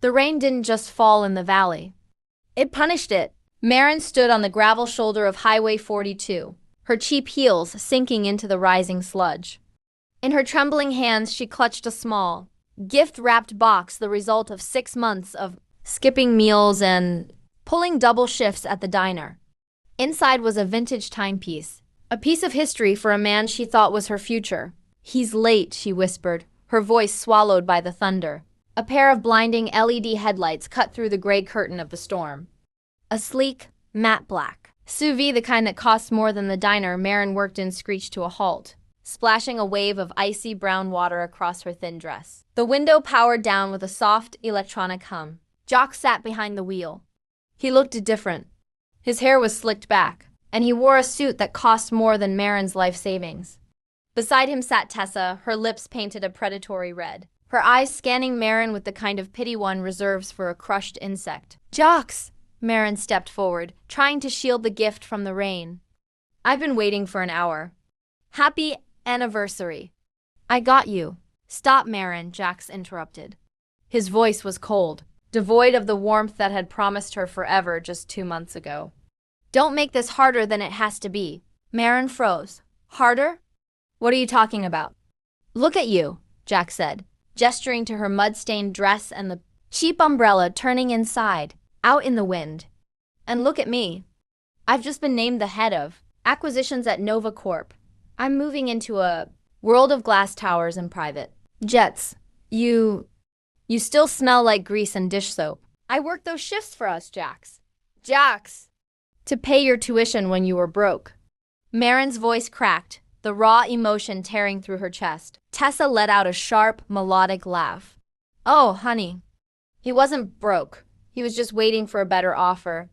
The rain didn't just fall in the valley. It punished it. Maren stood on the gravel shoulder of Highway 42, her cheap heels sinking into the rising sludge. In her trembling hands, she clutched a small, gift-wrapped box, the result of 6 months of skipping meals and pulling double shifts at the diner. Inside was a vintage timepiece, a piece of history for a man she thought was her future. "He's late," she whispered, her voice swallowed by the thunder. A pair of blinding LED headlights cut through the gray curtain of the storm. A sleek, matte black SUV, the kind that costs more than the diner Maren worked in, screeched to a halt, splashing a wave of icy brown water across her thin dress. The window powered down with a soft electronic hum. Jock sat behind the wheel. He looked different. His hair was slicked back, and he wore a suit that cost more than Maren's life savings. Beside him sat Tessa, her lips painted a predatory red, her eyes scanning Maren with the kind of pity one reserves for a crushed insect. "Jocks!" Maren stepped forward, trying to shield the gift from the rain. "I've been waiting for an hour." "Happy anniversary." "I got you." "Stop, Maren," Jax interrupted. His voice was cold, devoid of the warmth that had promised her forever just 2 months ago. "Don't make this harder than it has to be." Maren froze. "Harder? What are you talking about?" "Look at you," Jax said, gesturing to her mud-stained dress and the cheap umbrella turning inside, out in the wind. "And look at me. I've just been named the head of acquisitions at Nova Corp. I'm moving into a world of glass towers and private jets. You still smell like grease and dish soap." "I worked those shifts for us, Jax." "Jax! To pay your tuition when you were broke." Maren's voice cracked, the raw emotion tearing through her chest. Tessa let out a sharp, melodic laugh. "Oh, honey. He wasn't broke. He was just waiting for a better offer.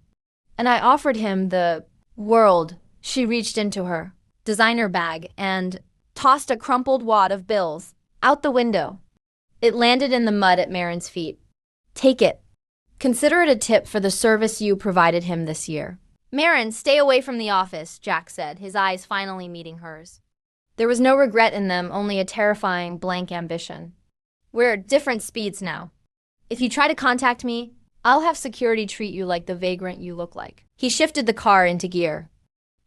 And I offered him the world." She reached into her designer bag and tossed a crumpled wad of bills out the window. It landed in the mud at Maren's feet. "Take it. Consider it a tip for the service you provided him this year." "Maren, stay away from the office," Jack said, his eyes finally meeting hers. There was no regret in them, only a terrifying blank ambition. "We're at different speeds now. If you try to contact me, I'll have security treat you like the vagrant you look like." He shifted the car into gear.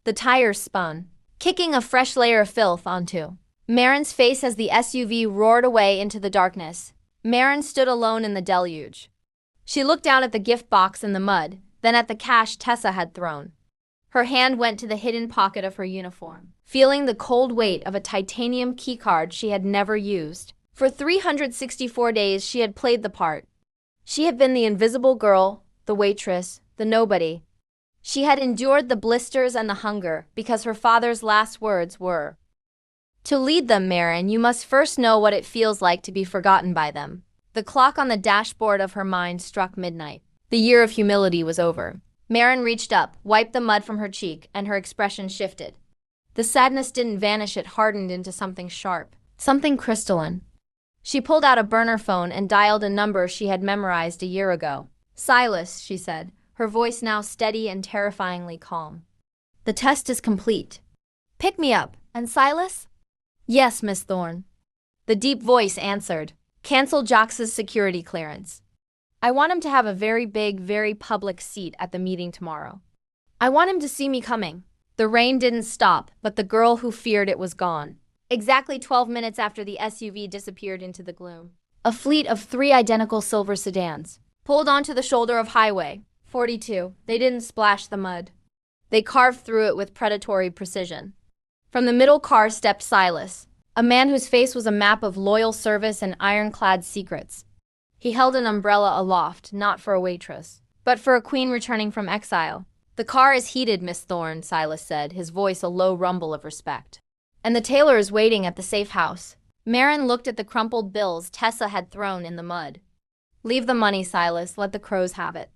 The tires spun, kicking a fresh layer of filth onto Maren's face as the SUV roared away into the darkness. Maren stood alone in the deluge. She looked down at the gift box in the mud, then at the cash Tessa had thrown. Her hand went to the hidden pocket of her uniform, feeling the cold weight of a titanium keycard she had never used. For 364 days she had played the part. She had been the invisible girl, the waitress, the nobody. She had endured the blisters and the hunger because her father's last words were, "To lead them, Maren, you must first know what it feels like to be forgotten by them." The clock on the dashboard of her mind struck midnight. The year of humility was over. Maren reached up, wiped the mud from her cheek, and her expression shifted. The sadness didn't vanish, it hardened into something sharp, something crystalline. She pulled out a burner phone and dialed a number she had memorized a year ago. "Silas," she said, her voice now steady and terrifyingly calm. "The test is complete. Pick me up." "And Silas?" "Yes, Miss Thorne." The deep voice answered. "Cancel Jox's security clearance. I want him to have a very big, very public seat at the meeting tomorrow. I want him to see me coming." The rain didn't stop, but the girl who feared it was gone. Exactly 12 minutes after the SUV disappeared into the gloom, a fleet of 3 identical silver sedans pulled onto the shoulder of Highway 42. They didn't splash the mud. They carved through it with predatory precision. From the middle car stepped Silas, a man whose face was a map of loyal service and ironclad secrets. He held an umbrella aloft, not for a waitress, but for a queen returning from exile. "The car is heated, Miss Thorne," Silas said, his voice a low rumble of respect. "And the tailor is waiting at the safe house." Maren looked at the crumpled bills Tessa had thrown in the mud. "Leave the money, Silas. Let the crows have it.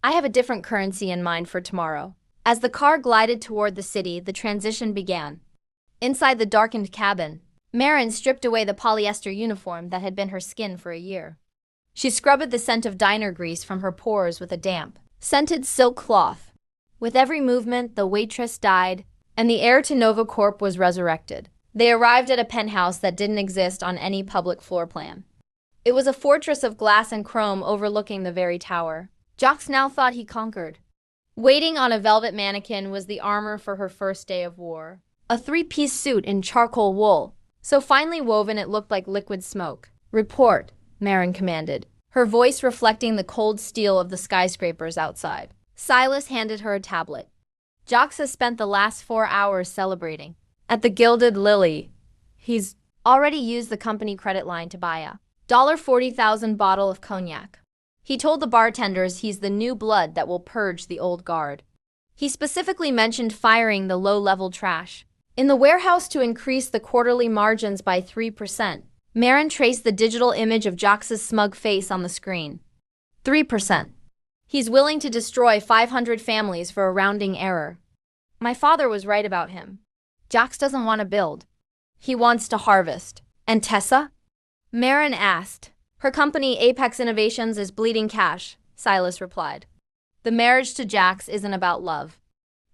I have a different currency in mind for tomorrow." As the car glided toward the city, the transition began. Inside the darkened cabin, Maren stripped away the polyester uniform that had been her skin for a year. She scrubbed the scent of diner grease from her pores with a damp, scented silk cloth. With every movement, the waitress died, and the heir to Nova Corp was resurrected. They arrived at a penthouse that didn't exist on any public floor plan. It was a fortress of glass and chrome overlooking the very tower. Jacques now thought he conquered. Waiting on a velvet mannequin was the armor for her first day of war. A three-piece suit in charcoal wool, so finely woven it looked like liquid smoke. "Report," Maren commanded, her voice reflecting the cold steel of the skyscrapers outside. Silas handed her a tablet. "Jacques has spent the last 4 hours celebrating at the Gilded Lily. He's already used the company credit line to buy a $40,000 bottle of cognac. He told the bartenders he's the new blood that will purge the old guard. He specifically mentioned firing the low-level trash in the warehouse to increase the quarterly margins by 3%. Maren traced the digital image of Jacques' smug face on the screen. 3%. He's willing to destroy 500 families for a rounding error. My father was right about him. Jacques doesn't want to build. He wants to harvest. And Tessa?" Maren asked. "Her company, Apex Innovations, is bleeding cash," Silas replied. "The marriage to Jacques isn't about love.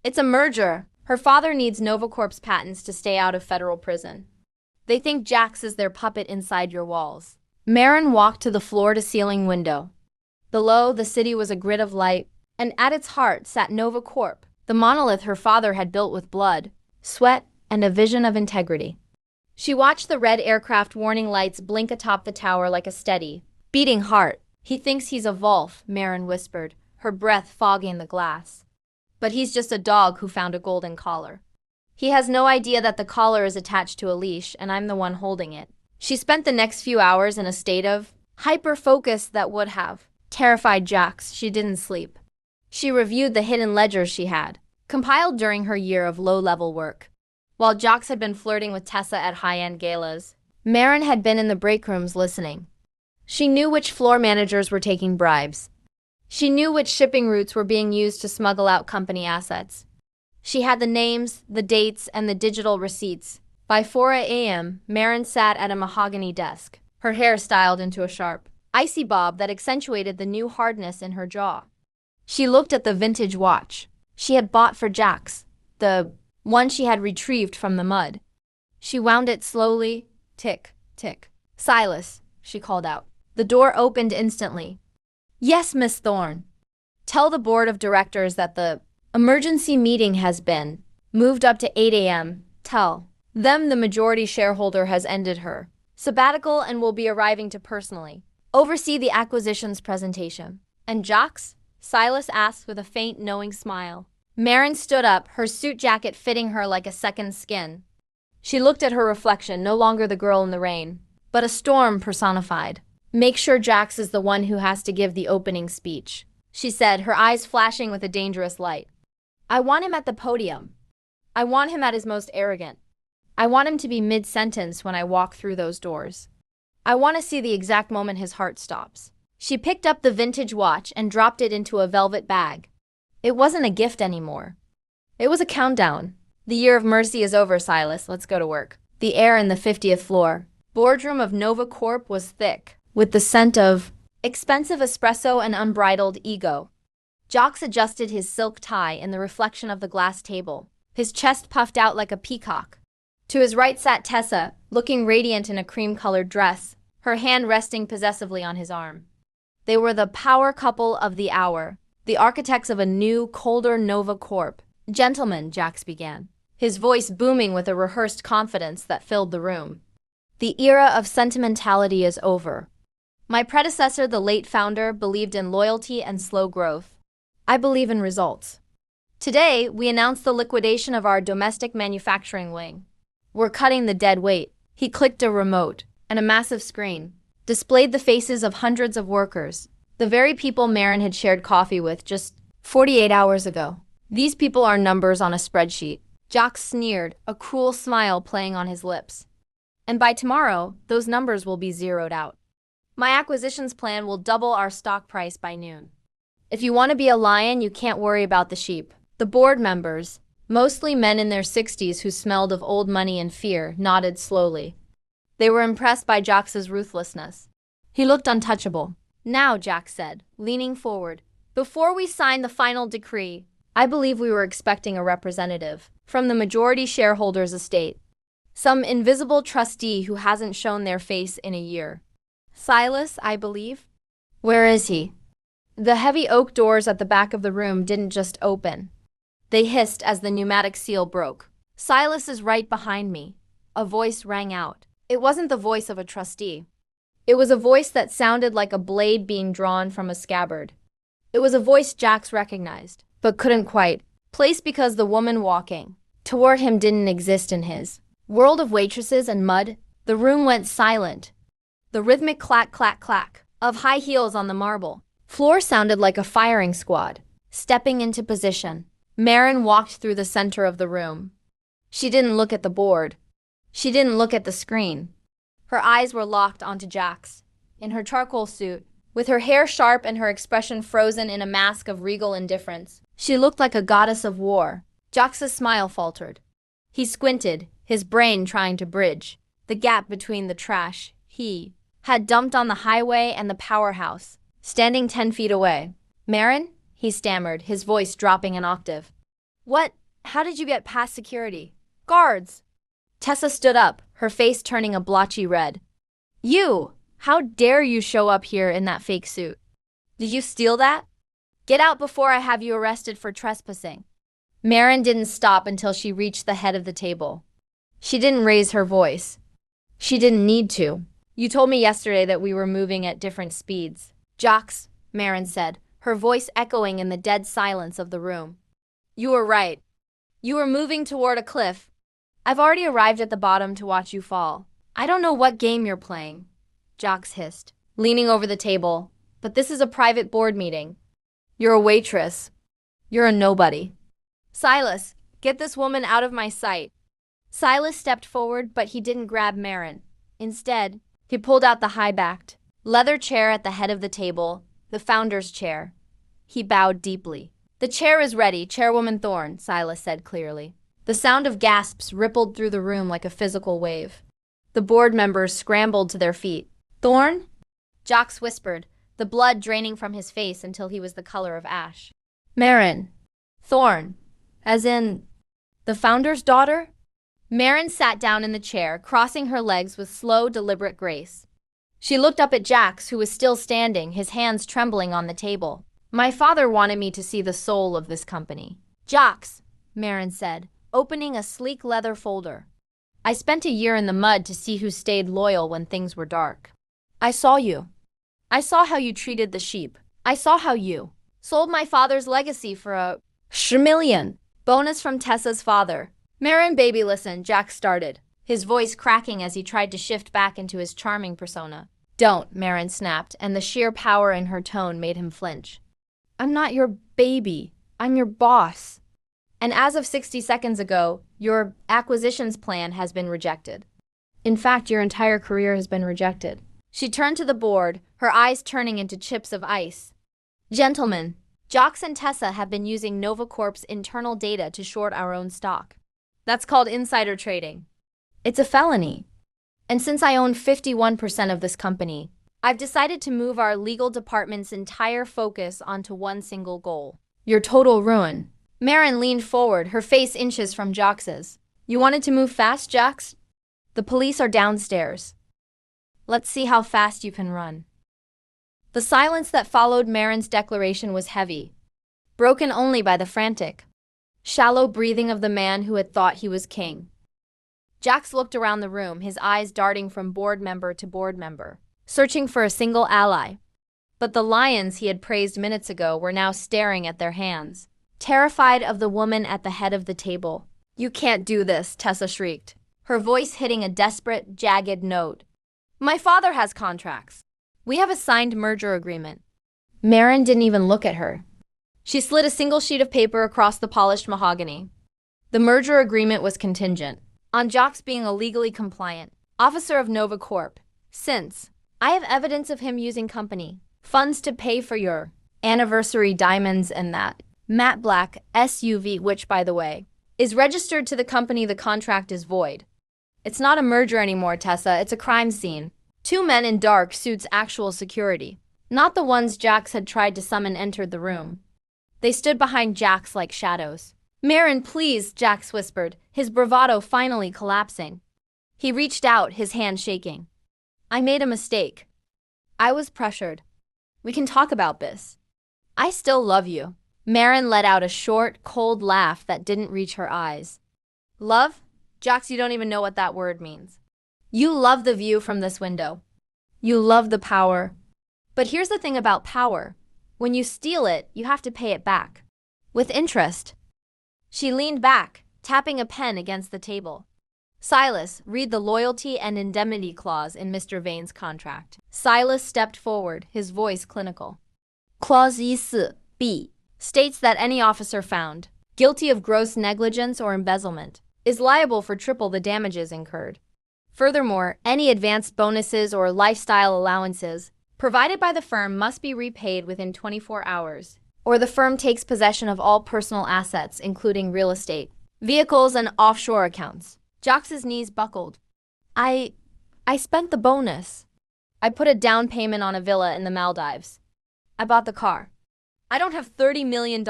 It's a merger. Her father needs Nova Corp's patents to stay out of federal prison. They think Jacques is their puppet inside your walls." Maren walked to the floor-to-ceiling window. Below, the city was a grid of light, and at its heart sat Nova Corp, the monolith her father had built with blood, sweat, and a vision of integrity. She watched the red aircraft warning lights blink atop the tower like a steady, beating heart. "He thinks he's a Wolf," Maren whispered, her breath fogging the glass. "But he's just a dog who found a golden collar. He has no idea that the collar is attached to a leash, and I'm the one holding it." She spent the next few hours in a state of hyper-focus that would have terrified Jacques. She didn't sleep. She reviewed the hidden ledgers she had compiled during her year of low-level work. While Jacques had been flirting with Tessa at high-end galas, Maren had been in the break rooms listening. She knew which floor managers were taking bribes. She knew which shipping routes were being used to smuggle out company assets. She had the names, the dates, and the digital receipts. By 4 a.m., Maren sat at a mahogany desk, her hair styled into a sharp, icy bob that accentuated the new hardness in her jaw. She looked at the vintage watch she had bought for Jacques, the one she had retrieved from the mud. She wound it slowly, tick, tick. "Silas," she called out. The door opened instantly. "Yes, Miss Thorne." "Tell the board of directors that the emergency meeting has been moved up to 8 a.m. Tell them the majority shareholder has ended her sabbatical and will be arriving to personally oversee the acquisitions presentation." "And Jacques?" Silas asked with a faint, knowing smile. Maren stood up, her suit jacket fitting her like a second skin. She looked at her reflection, no longer the girl in the rain, but a storm personified. "Make sure Jacques is the one who has to give the opening speech," she said, her eyes flashing with a dangerous light. "I want him at the podium. I want him at his most arrogant. I want him to be mid-sentence when I walk through those doors. I want to see the exact moment his heart stops." She picked up the vintage watch and dropped it into a velvet bag. It wasn't a gift anymore. It was a countdown. "The year of mercy is over, Silas. Let's go to work." The air in the 50th floor boardroom of Nova Corp was thick, with the scent of expensive espresso and unbridled ego. Jacques adjusted his silk tie in the reflection of the glass table, his chest puffed out like a peacock. To his right sat Tessa, looking radiant in a cream-colored dress, her hand resting possessively on his arm. They were the power couple of the hour, the architects of a new, colder Nova Corp. "Gentlemen," Jacques began, his voice booming with a rehearsed confidence that filled the room. "The era of sentimentality is over. My predecessor, the late founder, believed in loyalty and slow growth. I believe in results. Today, we announce the liquidation of our domestic manufacturing wing. We're cutting the dead weight." He clicked a remote, and a massive screen displayed the faces of hundreds of workers, the very people Maren had shared coffee with just 48 hours ago. "These people are numbers on a spreadsheet." Jacques sneered, a cruel smile playing on his lips. "And by tomorrow, those numbers will be zeroed out. My acquisitions plan will double our stock price by noon. If you want to be a lion, you can't worry about the sheep." The board members, mostly men in their 60s who smelled of old money and fear, nodded slowly. They were impressed by Jacques' ruthlessness. He looked untouchable. "Now," Jacques said, leaning forward, "before we sign the final decree, I believe we were expecting a representative from the majority shareholders' estate. Some invisible trustee who hasn't shown their face in a year. Silas, I believe. Where is he? The heavy oak doors at the back of the room didn't just open. They hissed as the pneumatic seal broke. Silas is right behind me. A voice rang out. It wasn't the voice of a trustee. It was a voice that sounded like a blade being drawn from a scabbard. It was a voice Jax recognized, but couldn't quite place because the woman walking toward him didn't exist in his world of waitresses and mud. The room went silent. The rhythmic clack, clack, clack of high heels on the marble floor sounded like a firing squad. Stepping into position, Maren walked through the center of the room. She didn't look at the board. She didn't look at the screen. Her eyes were locked onto Jax, in her charcoal suit, with her hair sharp and her expression frozen in a mask of regal indifference. She looked like a goddess of war. Jax's smile faltered. He squinted, his brain trying to bridge the gap between the trash he had dumped on the highway and the powerhouse, standing 10 feet away. Maren? He stammered, his voice dropping an octave. What? How did you get past security? Guards! Tessa stood up, her face turning a blotchy red. You! How dare you show up here in that fake suit? Did you steal that? Get out before I have you arrested for trespassing. Maren didn't stop until she reached the head of the table. She didn't raise her voice. She didn't need to. You told me yesterday that we were moving at different speeds. Jax, Maren said, her voice echoing in the dead silence of the room. You were right. You were moving toward a cliff. I've already arrived at the bottom to watch you fall. I don't know what game you're playing, Jax hissed, leaning over the table, but this is a private board meeting. You're a waitress. You're a nobody. Silas, get this woman out of my sight. Silas stepped forward, but he didn't grab Maren. Instead, he pulled out the high-backed leather chair at the head of the table, the founder's chair. He bowed deeply. The chair is ready, Chairwoman Thorne, Silas said clearly. The sound of gasps rippled through the room like a physical wave. The board members scrambled to their feet. Thorne? Jax whispered, the blood draining from his face until he was the color of ash. Maren. Thorne. As in, the founder's daughter? Maren sat down in the chair, crossing her legs with slow, deliberate grace. She looked up at Jax, who was still standing, his hands trembling on the table. My father wanted me to see the soul of this company. Jax, Maren said, opening a sleek leather folder. I spent a year in the mud to see who stayed loyal when things were dark. I saw you. I saw how you treated the sheep. I saw how you sold my father's legacy for a $1,000,000 bonus from Tessa's father. Maren, baby, listen, Jax started, his voice cracking as he tried to shift back into his charming persona. Don't, Maren snapped, and the sheer power in her tone made him flinch. I'm not your baby. I'm your boss. And as of 60 seconds ago, your acquisitions plan has been rejected. In fact, your entire career has been rejected. She turned to the board, her eyes turning into chips of ice. Gentlemen, Jax and Tessa have been using Nova Corp's internal data to short our own stock. That's called insider trading. It's a felony. And since I own 51% of this company, I've decided to move our legal department's entire focus onto one single goal. Your total ruin. Maren leaned forward, her face inches from Jax's. You wanted to move fast, Jax? The police are downstairs. Let's see how fast you can run. The silence that followed Maren's declaration was heavy, broken only by the frantic, shallow breathing of the man who had thought he was king. Jax looked around the room, his eyes darting from board member to board member, searching for a single ally. But the lions he had praised minutes ago were now staring at their hands, terrified of the woman at the head of the table. You can't do this, Tessa shrieked, her voice hitting a desperate, jagged note. My father has contracts. We have a signed merger agreement. Maren didn't even look at her. She slid a single sheet of paper across the polished mahogany. The merger agreement was contingent on Jax being a legally compliant officer of Nova Corp. Since I have evidence of him using company funds to pay for your anniversary diamonds and that matte black SUV, which, by the way, is registered to the company, the contract is void. It's not a merger anymore, Tessa. It's a crime scene. 2 men in dark suits, actual security. Not the ones Jax had tried to summon, entered the room. They stood behind Jax like shadows. Maren, please, Jax whispered, his bravado finally collapsing. He reached out, his hand shaking. I made a mistake. I was pressured. We can talk about this. I still love you. Maren let out a short, cold laugh that didn't reach her eyes. Love? Jax, you don't even know what that word means. You love the view from this window. You love the power. But here's the thing about power. When you steal it, you have to pay it back. With interest. She leaned back, tapping a pen against the table. Silas, read the loyalty and indemnity clause in Mr. Vane's contract. Silas stepped forward, his voice clinical. Clause 14b states that any officer found guilty of gross negligence or embezzlement is liable for triple the damages incurred. Furthermore, any advanced bonuses or lifestyle allowances provided by the firm must be repaid within 24 hours, or the firm takes possession of all personal assets, including real estate, vehicles, and offshore accounts. Jax's knees buckled. I spent the bonus. I put a down payment on a villa in the Maldives. I bought the car. I don't have $30 million.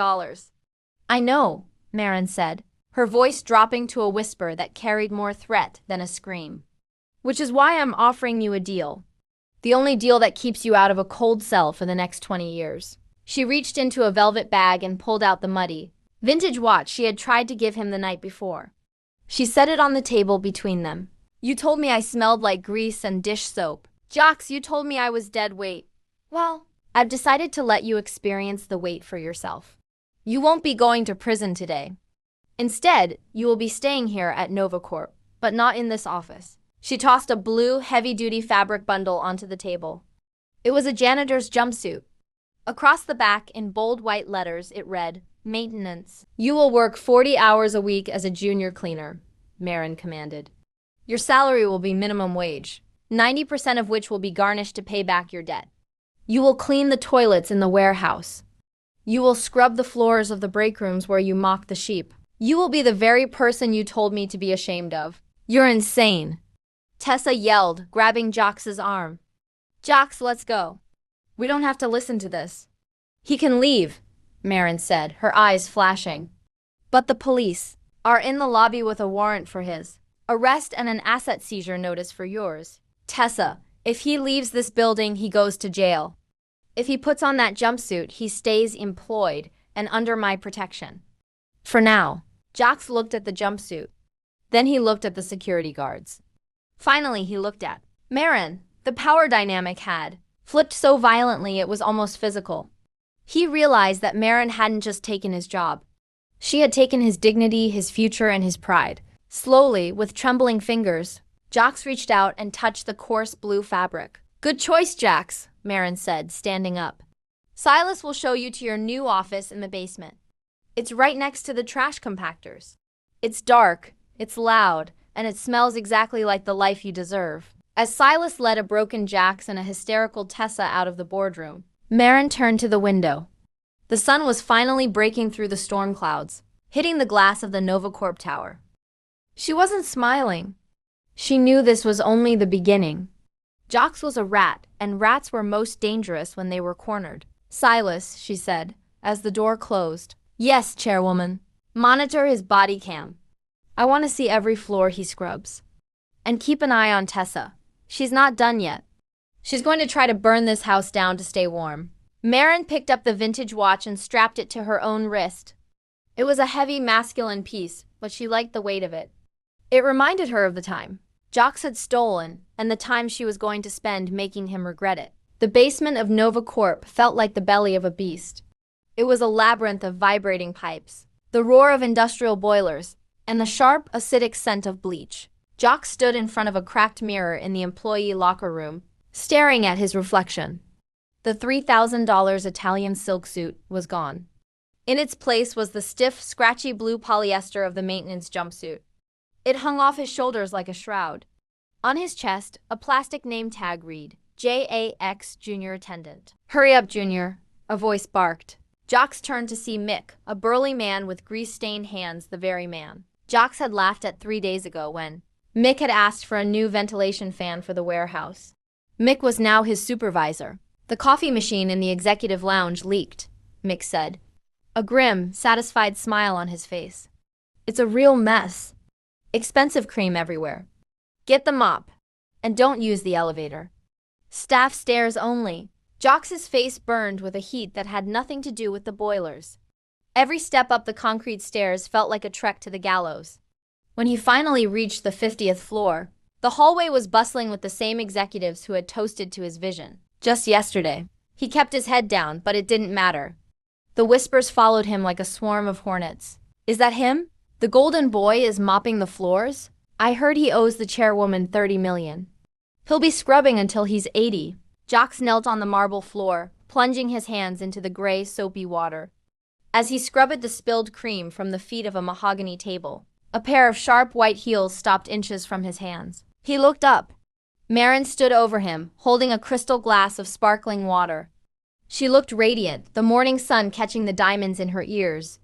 I know, Maren said, her voice dropping to a whisper that carried more threat than a scream. Which is why I'm offering you a deal. The only deal that keeps you out of a cold cell for the next 20 years. She reached into a velvet bag and pulled out the muddy, vintage watch she had tried to give him the night before. She set it on the table between them. You told me I smelled like grease and dish soap. Jax, you told me I was dead weight. Well, I've decided to let you experience the weight for yourself. You won't be going to prison today. Instead, you will be staying here at Nova Corp, but not in this office. She tossed a blue, heavy-duty fabric bundle onto the table. It was a janitor's jumpsuit. Across the back, in bold white letters, it read, Maintenance. You will work 40 hours a week as a junior cleaner, Maren commanded. Your salary will be minimum wage, 90% of which will be garnished to pay back your debt. You will clean the toilets in the warehouse. You will scrub the floors of the break rooms where you mock the sheep. You will be the very person you told me to be ashamed of. You're insane. Tessa yelled, grabbing Jax's arm. Jax, let's go. We don't have to listen to this. He can leave, Maren said, her eyes flashing. But the police are in the lobby with a warrant for his arrest and an asset seizure notice for yours. Tessa, if he leaves this building, he goes to jail. If he puts on that jumpsuit, he stays employed and under my protection. For now. Jax looked at the jumpsuit. Then he looked at the security guards. Finally, he looked at Maren. The power dynamic had flipped so violently it was almost physical. He realized that Maren hadn't just taken his job. She had taken his dignity, his future, and his pride. Slowly, with trembling fingers, Jax reached out and touched the coarse blue fabric. Good choice, Jax, Maren said, standing up. Silas will show you to your new office in the basement. It's right next to the trash compactors. It's dark, it's loud, and it smells exactly like the life you deserve. As Silas led a broken Jax and a hysterical Tessa out of the boardroom, Maren turned to the window. The sun was finally breaking through the storm clouds, hitting the glass of the Nova Corp tower. She wasn't smiling. She knew this was only the beginning. Jax was a rat, and rats were most dangerous when they were cornered. Silas, she said, as the door closed. Yes, chairwoman. Monitor his body cam. I want to see every floor he scrubs. And keep an eye on Tessa. She's not done yet. She's going to try to burn this house down to stay warm. Maren picked up the vintage watch and strapped it to her own wrist. It was a heavy, masculine piece, but she liked the weight of it. It reminded her of the time Jax had stolen and the time she was going to spend making him regret it. The basement of Nova Corp felt like the belly of a beast. It was a labyrinth of vibrating pipes, the roar of industrial boilers, and the sharp, acidic scent of bleach. Jax stood in front of a cracked mirror in the employee locker room, staring at his reflection. The $3,000 Italian silk suit was gone. In its place was the stiff, scratchy blue polyester of the maintenance jumpsuit. It hung off his shoulders like a shroud. On his chest, a plastic name tag read, J.A.X. Junior Attendant. Hurry up, Junior, a voice barked. Jax turned to see Mick, a burly man with grease-stained hands, the very man Jax had laughed at 3 days ago when Mick had asked for a new ventilation fan for the warehouse. Mick was now his supervisor. The coffee machine in the executive lounge leaked, Mick said, a grim, satisfied smile on his face. It's a real mess. Expensive cream everywhere. Get the mop. And don't use the elevator. Staff stairs only. Jox's face burned with a heat that had nothing to do with the boilers. Every step up the concrete stairs felt like a trek to the gallows. When he finally reached the 50th floor, the hallway was bustling with the same executives who had toasted to his vision. Just yesterday. He kept his head down, but it didn't matter. The whispers followed him like a swarm of hornets. Is that him? The golden boy is mopping the floors? I heard he owes the chairwoman 30 million. He'll be scrubbing until he's 80. Jox knelt on the marble floor, plunging his hands into the gray, soapy water. As he scrubbed the spilled cream from the feet of a mahogany table, a pair of sharp white heels stopped inches from his hands. He looked up. Maren stood over him, holding a crystal glass of sparkling water. She looked radiant, the morning sun catching the diamonds in her ears.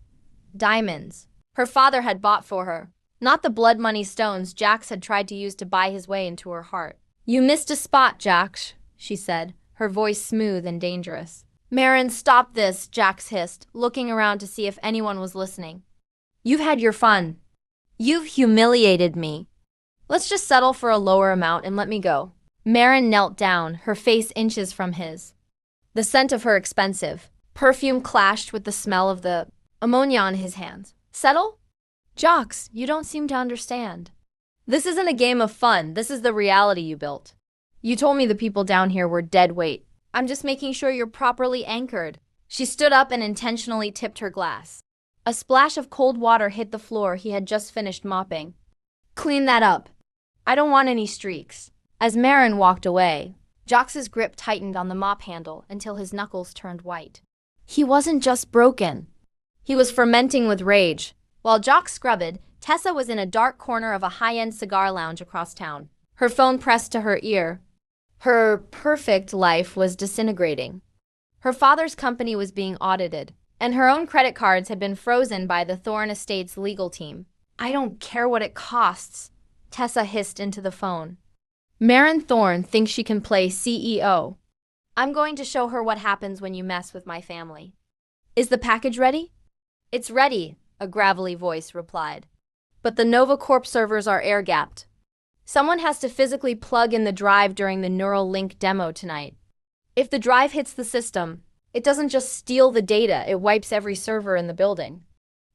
Diamonds. Her father had bought for her, not the blood money stones Jax had tried to use to buy his way into her heart. You missed a spot, Jax, she said, her voice smooth and dangerous. Maren, stop this, Jax hissed, looking around to see if anyone was listening. You've had your fun. You've humiliated me. Let's just settle for a lower amount and let me go. Maren knelt down, her face inches from his. The scent of her expensive perfume clashed with the smell of the ammonia on his hands. Settle? Jox, you don't seem to understand. This isn't a game of fun, this is the reality you built. You told me the people down here were dead weight. I'm just making sure you're properly anchored. She stood up and intentionally tipped her glass. A splash of cold water hit the floor he had just finished mopping. Clean that up. I don't want any streaks. As Maren walked away, Jox's grip tightened on the mop handle until his knuckles turned white. He wasn't just broken. He was fermenting with rage. While Jox scrubbed, Tessa was in a dark corner of a high-end cigar lounge across town, her phone pressed to her ear. Her perfect life was disintegrating. Her father's company was being audited, and her own credit cards had been frozen by the Thorne Estates legal team. I don't care what it costs, Tessa hissed into the phone. Maren Thorne thinks she can play CEO. I'm going to show her what happens when you mess with my family. Is the package ready? It's ready, a gravelly voice replied. But the Nova Corp servers are air-gapped. Someone has to physically plug in the drive during the neural link demo tonight. If the drive hits the system, it doesn't just steal the data, it wipes every server in the building.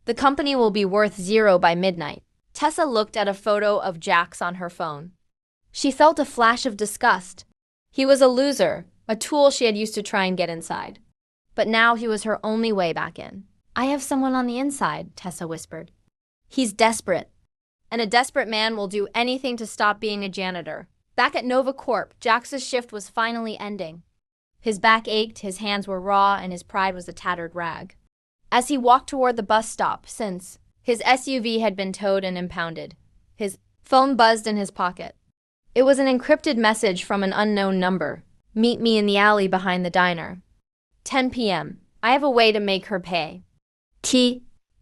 The company will be worth 0 by midnight. Tessa looked at a photo of Jax on her phone. She felt a flash of disgust. He was a loser, a tool she had used to try and get inside. But now he was her only way back in. I have someone on the inside, Tessa whispered. He's desperate. And a desperate man will do anything to stop being a janitor. Back at Nova Corp, Jax's shift was finally ending. His back ached, his hands were raw, and his pride was a tattered rag. As he walked toward the bus stop, since his SUV had been towed and impounded, his phone buzzed in his pocket. It was an encrypted message from an unknown number. Meet me in the alley behind the diner. 10 p.m. I have a way to make her pay.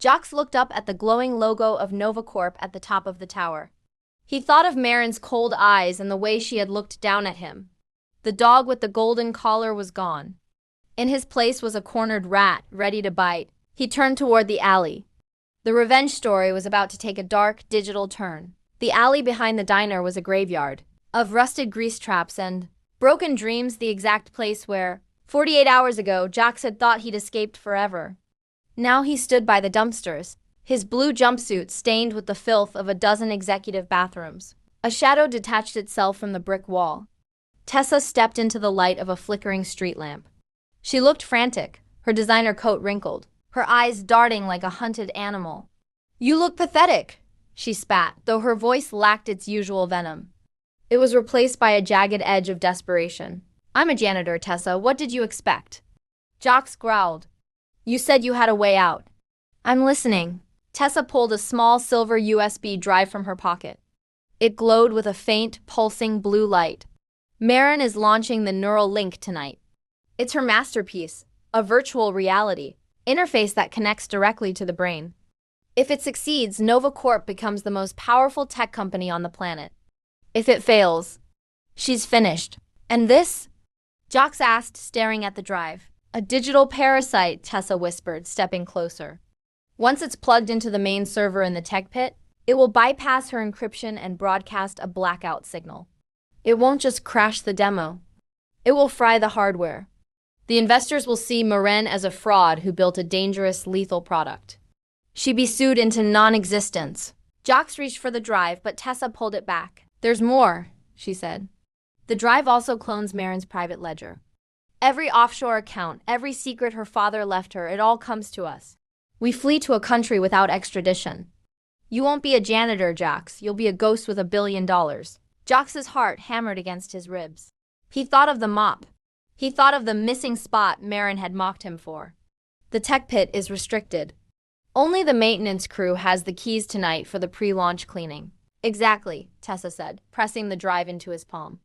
Jox looked up at the glowing logo of Nova Corp at the top of the tower. He thought of Maren's cold eyes and the way she had looked down at him. The dog with the golden collar was gone. In his place was a cornered rat, ready to bite. He turned toward the alley. The revenge story was about to take a dark, digital turn. The alley behind the diner was a graveyard of rusted grease traps and broken dreams, the exact place where, 48 hours ago, Jox had thought he'd escaped forever. Now he stood by the dumpsters, his blue jumpsuit stained with the filth of a dozen executive bathrooms. A shadow detached itself from the brick wall. Tessa stepped into the light of a flickering street lamp. She looked frantic, her designer coat wrinkled, her eyes darting like a hunted animal. You look pathetic, she spat, though her voice lacked its usual venom. It was replaced by a jagged edge of desperation. I'm a janitor, Tessa. What did you expect? Jox growled. You said you had a way out. I'm listening. Tessa pulled a small silver USB drive from her pocket. It glowed with a faint, pulsing blue light. Maren is launching the neural link tonight. It's her masterpiece, a virtual reality interface that connects directly to the brain. If it succeeds, Nova Corp becomes the most powerful tech company on the planet. If it fails, she's finished. And this? Jox asked, staring at the drive. A digital parasite, Tessa whispered, stepping closer. Once it's plugged into the main server in the tech pit, it will bypass her encryption and broadcast a blackout signal. It won't just crash the demo. It will fry the hardware. The investors will see Maren as a fraud who built a dangerous, lethal product. She'd be sued into non-existence. Jacques reached for the drive, but Tessa pulled it back. There's more, she said. The drive also clones Maren's private ledger. Every offshore account, every secret her father left her, it all comes to us. We flee to a country without extradition. You won't be a janitor, Jacques. You'll be a ghost with $1 billion. Jacques' heart hammered against his ribs. He thought of the mop. He thought of the missing spot Maren had mocked him for. The tech pit is restricted. Only the maintenance crew has the keys tonight for the pre-launch cleaning. Exactly, Tessa said, pressing the drive into his palm.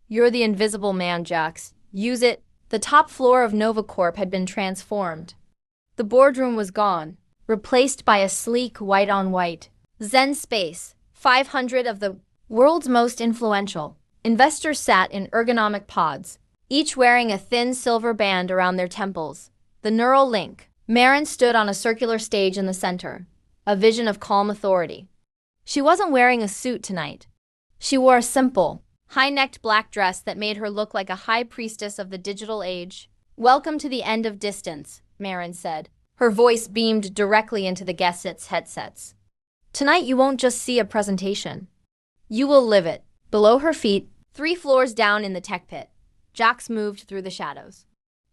You're the invisible man, Jacques. Use it. The top floor of Nova Corp had been transformed. The boardroom was gone, replaced by a sleek white-on-white Zen space. 500 of the world's most influential investors sat in ergonomic pods, each wearing a thin silver band around their temples. The neural link. Maren stood on a circular stage in the center, a vision of calm authority. She wasn't wearing a suit tonight. She wore a simple, high-necked black dress that made her look like a high priestess of the digital age. Welcome to the end of distance, Maren said. Her voice beamed directly into the guests' headsets. Tonight you won't just see a presentation. You will live it. Below her feet, 3 floors down in the tech pit, Jacques moved through the shadows.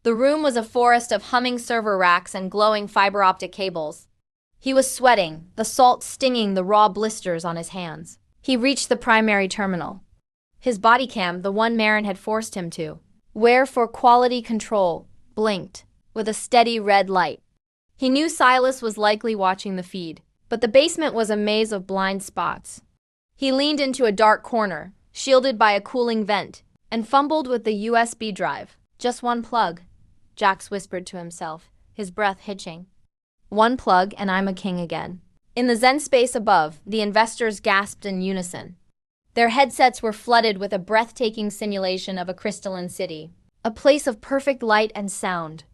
The room was a forest of humming server racks and glowing fiber optic cables. He was sweating, the salt stinging the raw blisters on his hands. He reached the primary terminal. His body cam, the one Maren had forced him to wear for quality control, blinked with a steady red light. He knew Silas was likely watching the feed, but the basement was a maze of blind spots. He leaned into a dark corner, shielded by a cooling vent, and fumbled with the USB drive. Just one plug, Jacques whispered to himself, his breath hitching. One plug and I'm a king again. In the Zen space above, the investors gasped in unison. Their headsets were flooded with a breathtaking simulation of a crystalline city, a place of perfect light and sound.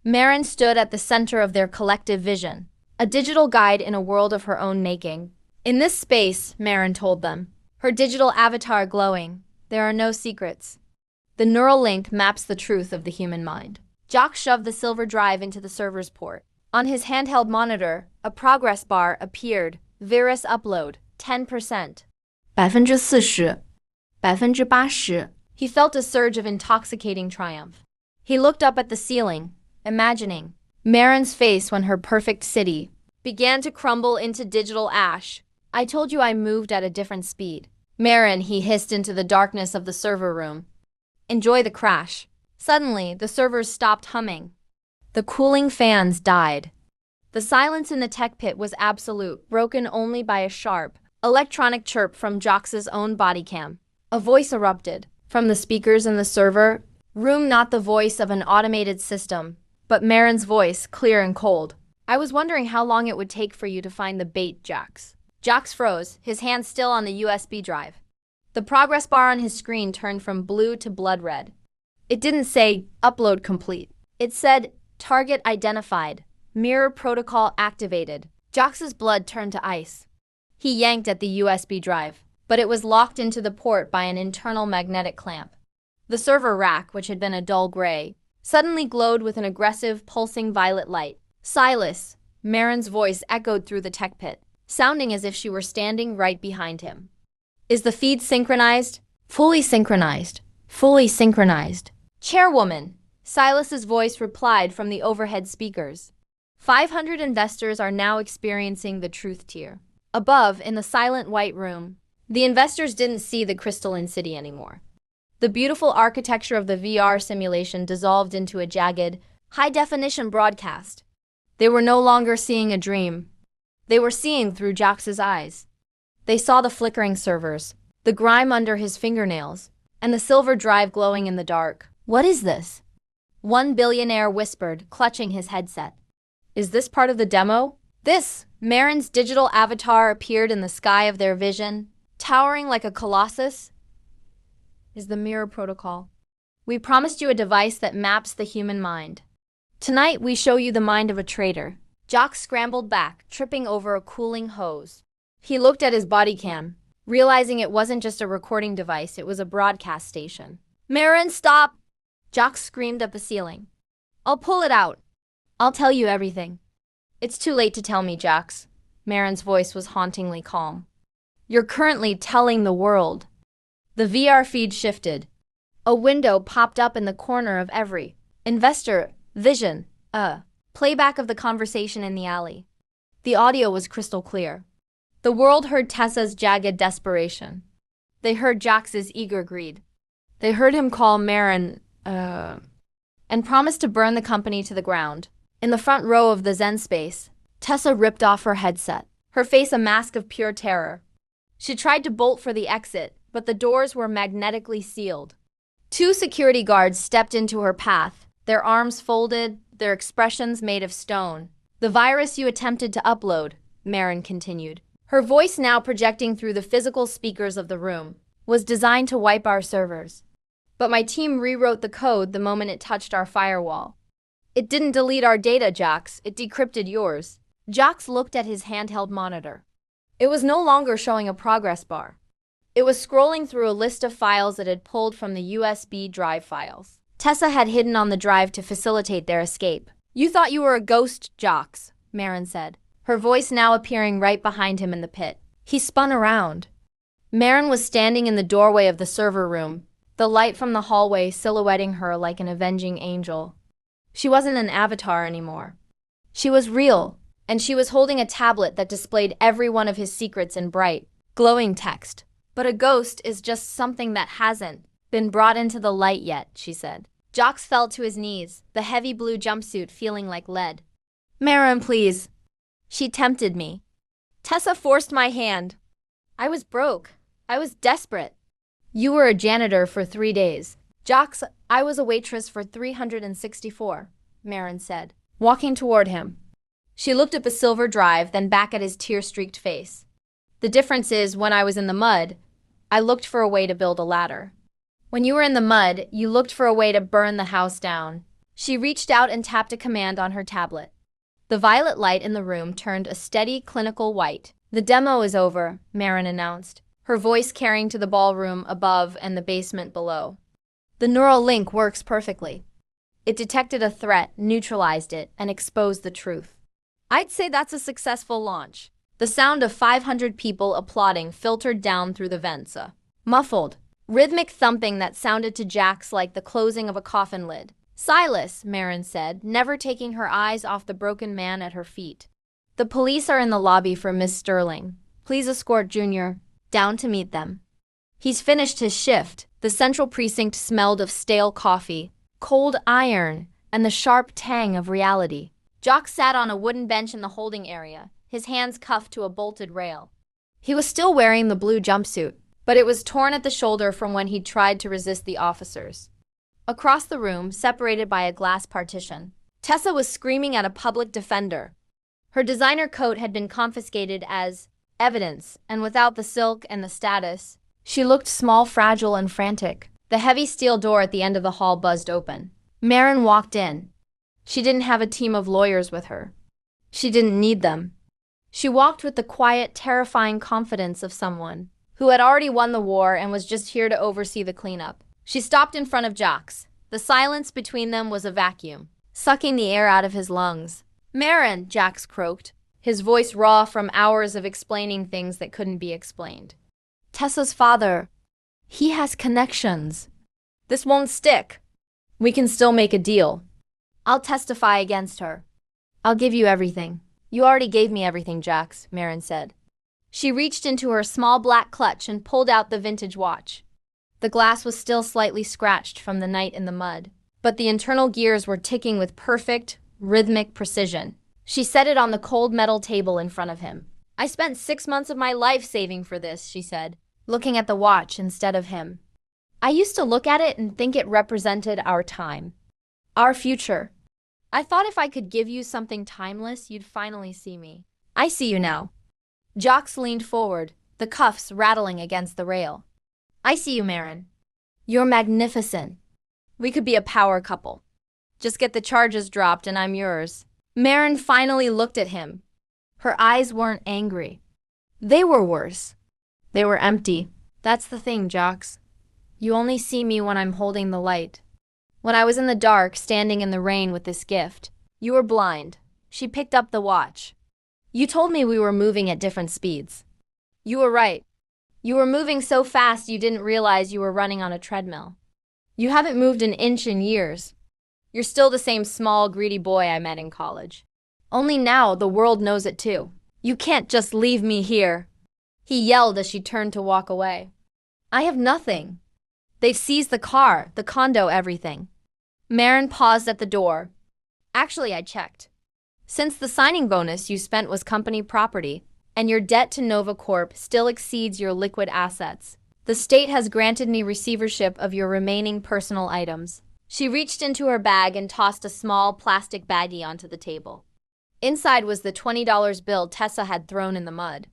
Maren stood at the center of their collective vision, a digital guide in a world of her own making. In this space, Maren told them, her digital avatar glowing, there are no secrets. The neural link maps the truth of the human mind. Jacques shoved the silver drive into the server's port. On his handheld monitor, a progress bar appeared. Virus upload, 10%. 40%. 80%. He felt a surge of intoxicating triumph. He looked up at the ceiling, imagining Maren's face when her perfect city began to crumble into digital ash. I told you I moved at a different speed. Maren, he hissed into the darkness of the server room. Enjoy the crash. Suddenly, the servers stopped humming. The cooling fans died. The silence in the tech pit was absolute, broken only by a sharp, electronic chirp from Jacques' own body cam. A voice erupted from the speakers in the server room, not the voice of an automated system, but Maren's voice, clear and cold. I was wondering how long it would take for you to find the bait, Jacques. Jacques froze, his hand still on the USB drive. The progress bar on his screen turned from blue to blood red. It didn't say, upload complete. It said, target identified, mirror protocol activated. Jacques' blood turned to ice. He yanked at the USB drive, but it was locked into the port by an internal magnetic clamp. The server rack, which had been a dull gray, suddenly glowed with an aggressive, pulsing violet light. Silas, Maren's voice echoed through the tech pit, sounding as if she were standing right behind him. Is the feed synchronized? Fully synchronized. Fully synchronized. Chairwoman, Silas's voice replied from the overhead speakers. 500 investors are now experiencing the truth tier. Above, in the silent white room, the investors didn't see the crystalline city anymore. The beautiful architecture of the VR simulation dissolved into a jagged, high-definition broadcast. They were no longer seeing a dream. They were seeing through Jacques' eyes. They saw the flickering servers, the grime under his fingernails, and the silver drive glowing in the dark. What is this? One billionaire whispered, clutching his headset. Is this part of the demo? This, Maren's digital avatar appeared in the sky of their vision, towering like a colossus, is the mirror protocol. We promised you a device that maps the human mind. Tonight, we show you the mind of a traitor. Jacques scrambled back, tripping over a cooling hose. He looked at his body cam, realizing it wasn't just a recording device, it was a broadcast station. Maren, stop! Jock screamed at the ceiling. I'll pull it out. I'll tell you everything. It's too late to tell me, Jax. Maren's voice was hauntingly calm. You're currently telling the world. The VR feed shifted. A window popped up in the corner of every investor vision. Playback of the conversation in the alley. The audio was crystal clear. The world heard Tessa's jagged desperation. They heard Jax's eager greed. They heard him call Maren, and promise to burn the company to the ground. In the front row of the Zen space, Tessa ripped off her headset, her face a mask of pure terror. She tried to bolt for the exit, but the doors were magnetically sealed. Two security guards stepped into her path, their arms folded, their expressions made of stone. The virus you attempted to upload, Maren continued, her voice now projecting through the physical speakers of the room, was designed to wipe our servers. But my team rewrote the code the moment it touched our firewall. It didn't delete our data, Jax. It decrypted yours. Jax looked at his handheld monitor. It was no longer showing a progress bar. It was scrolling through a list of files it had pulled from the USB drive files Tessa had hidden on the drive to facilitate their escape. You thought you were a ghost, Jax, Maren said, her voice now appearing right behind him in the pit. He spun around. Maren was standing in the doorway of the server room, the light from the hallway silhouetting her like an avenging angel. She wasn't an avatar anymore. She was real, and she was holding a tablet that displayed every one of his secrets in bright, glowing text. But a ghost is just something that hasn't been brought into the light yet, she said. Jax fell to his knees, the heavy blue jumpsuit feeling like lead. Maren, please. She tempted me. Tessa forced my hand. I was broke. I was desperate. You were a janitor for 3 days. Jax, I was a waitress for 364, Maren said, walking toward him. She looked at the silver drive, then back at his tear-streaked face. The difference is, when I was in the mud, I looked for a way to build a ladder. When you were in the mud, you looked for a way to burn the house down. She reached out and tapped a command on her tablet. The violet light in the room turned a steady, clinical white. The demo is over, Maren announced, her voice carrying to the ballroom above and the basement below. The neural link works perfectly. It detected a threat, neutralized it, and exposed the truth. I'd say that's a successful launch. The sound of 500 people applauding filtered down through the vents. Muffled, rhythmic thumping that sounded to Jax like the closing of a coffin lid. Silas, Maren said, never taking her eyes off the broken man at her feet. The police are in the lobby for Miss Sterling. Please escort Junior down to meet them. He's finished his shift. The central precinct smelled of stale coffee, cold iron, and the sharp tang of reality. Jax sat on a wooden bench in the holding area, his hands cuffed to a bolted rail. He was still wearing the blue jumpsuit, but it was torn at the shoulder from when he'd tried to resist the officers. Across the room, separated by a glass partition, Tessa was screaming at a public defender. Her designer coat had been confiscated as evidence, and without the silk and the status, she looked small, fragile, and frantic. The heavy steel door at the end of the hall buzzed open. Maren walked in. She didn't have a team of lawyers with her. She didn't need them. She walked with the quiet, terrifying confidence of someone who had already won the war and was just here to oversee the cleanup. She stopped in front of Jax. The silence between them was a vacuum, sucking the air out of his lungs. Maren, Jax croaked, his voice raw from hours of explaining things that couldn't be explained. Tessa's father, he has connections. This won't stick. We can still make a deal. I'll testify against her. I'll give you everything. You already gave me everything, Jax, Maren said. She reached into her small black clutch and pulled out the vintage watch. The glass was still slightly scratched from the night in the mud, but the internal gears were ticking with perfect, rhythmic precision. She set it on the cold metal table in front of him. I spent 6 months of my life saving for this, she said, looking at the watch instead of him. I used to look at it and think it represented our time, our future. I thought if I could give you something timeless, you'd finally see me. I see you now. Jax leaned forward, the cuffs rattling against the rail. I see you, Maren. You're magnificent. We could be a power couple. Just get the charges dropped and I'm yours. Maren finally looked at him. Her eyes weren't angry. They were worse. They were empty. That's the thing, Jax. You only see me when I'm holding the light. When I was in the dark, standing in the rain with this gift. You were blind. She picked up the watch. You told me we were moving at different speeds. You were right. You were moving so fast you didn't realize you were running on a treadmill. You haven't moved an inch in years. You're still the same small, greedy boy I met in college. Only now the world knows it too. You can't just leave me here, he yelled as she turned to walk away. I have nothing. They've seized the car, the condo, everything. Maren paused at the door. Actually, I checked. Since the signing bonus you spent was company property, and your debt to Nova Corp still exceeds your liquid assets, the state has granted me receivership of your remaining personal items. She reached into her bag and tossed a small plastic baggie onto the table. Inside was the $20 bill Tessa had thrown in the mud.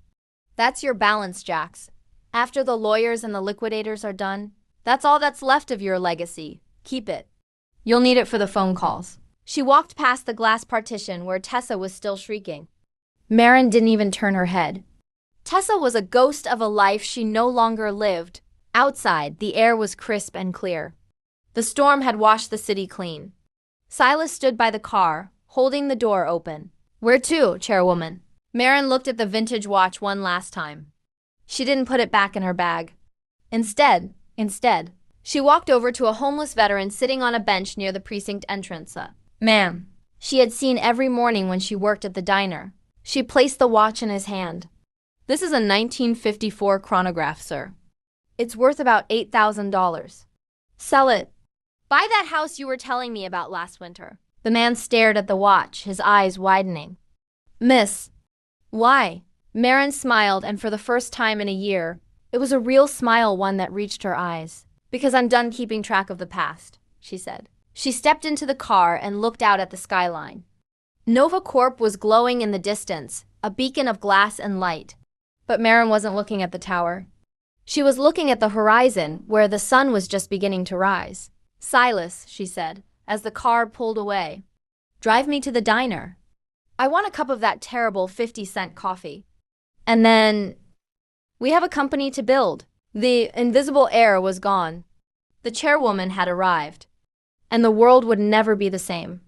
That's your balance, Jax. After the lawyers and the liquidators are done, that's all that's left of your legacy. Keep it. You'll need it for the phone calls. She walked past the glass partition where Tessa was still shrieking. Maren didn't even turn her head. Tessa was a ghost of a life she no longer lived. Outside, the air was crisp and clear. The storm had washed the city clean. Silas stood by the car, holding the door open. Where to, chairwoman? Maren looked at the vintage watch one last time. She didn't put it back in her bag. Instead, she walked over to a homeless veteran sitting on a bench near the precinct entrance. Ma'am. She had seen every morning when she worked at the diner. She placed the watch in his hand. This is a 1954 chronograph, sir. It's worth about $8,000. Sell it. Buy that house you were telling me about last winter. The man stared at the watch, his eyes widening. Miss. Why? Maren smiled, and for the first time in a year, it was a real smile, one that reached her eyes. Because I'm done keeping track of the past, she said. She stepped into the car and looked out at the skyline. Nova Corp was glowing in the distance, a beacon of glass and light. But Maren wasn't looking at the tower. She was looking at the horizon, where the sun was just beginning to rise. Silas, she said, as the car pulled away. Drive me to the diner. I want a cup of that terrible 50-cent coffee. And then, we have a company to build. The invisible heir was gone. The chairwoman had arrived. And the world would never be the same.